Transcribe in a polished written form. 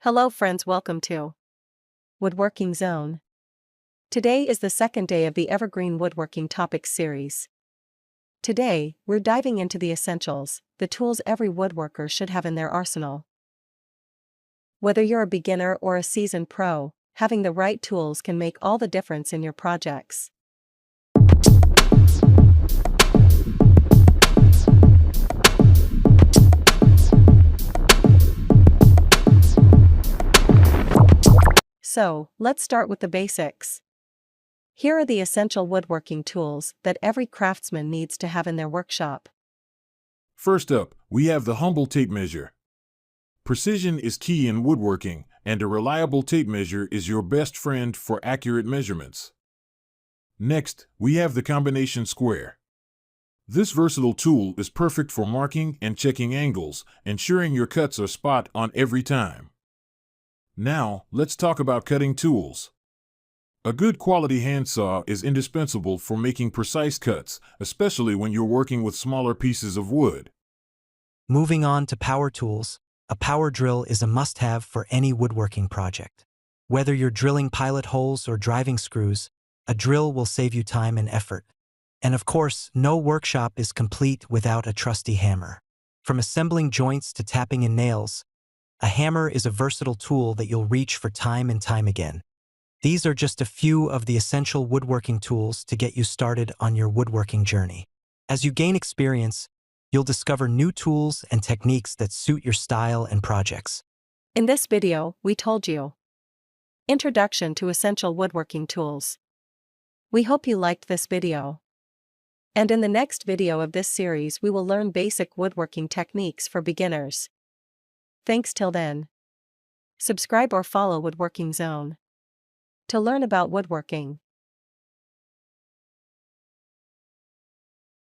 Hello friends, welcome to Woodworking Zone. Today is the second day of the Evergreen Woodworking Topics series. Today, we're diving into the essentials, the tools every woodworker should have in their arsenal. Whether you're a beginner or a seasoned pro, having the right tools can make all the difference in your projects. So, let's start with the basics. Here are the essential woodworking tools that every craftsman needs to have in their workshop. First up, we have the humble tape measure. Precision is key in woodworking, and a reliable tape measure is your best friend for accurate measurements. Next, we have the combination square. This versatile tool is perfect for marking and checking angles, ensuring your cuts are spot on every time. Now, let's talk about cutting tools. A good quality handsaw is indispensable for making precise cuts, especially when you're working with smaller pieces of wood. Moving on to power tools, a power drill is a must-have for any woodworking project. Whether you're drilling pilot holes or driving screws, a drill will save you time and effort. And of course, no workshop is complete without a trusty hammer. From assembling joints to tapping in nails, a hammer is a versatile tool that you'll reach for time and time again. These are just a few of the essential woodworking tools to get you started on your woodworking journey. As you gain experience, you'll discover new tools and techniques that suit your style and projects. In this video, we told you Introduction to Essential Woodworking Tools. We hope you liked this video. And in the next video of this series we will learn basic woodworking techniques for beginners. Thanks till then. Subscribe or follow Woodworking Zone to learn about woodworking.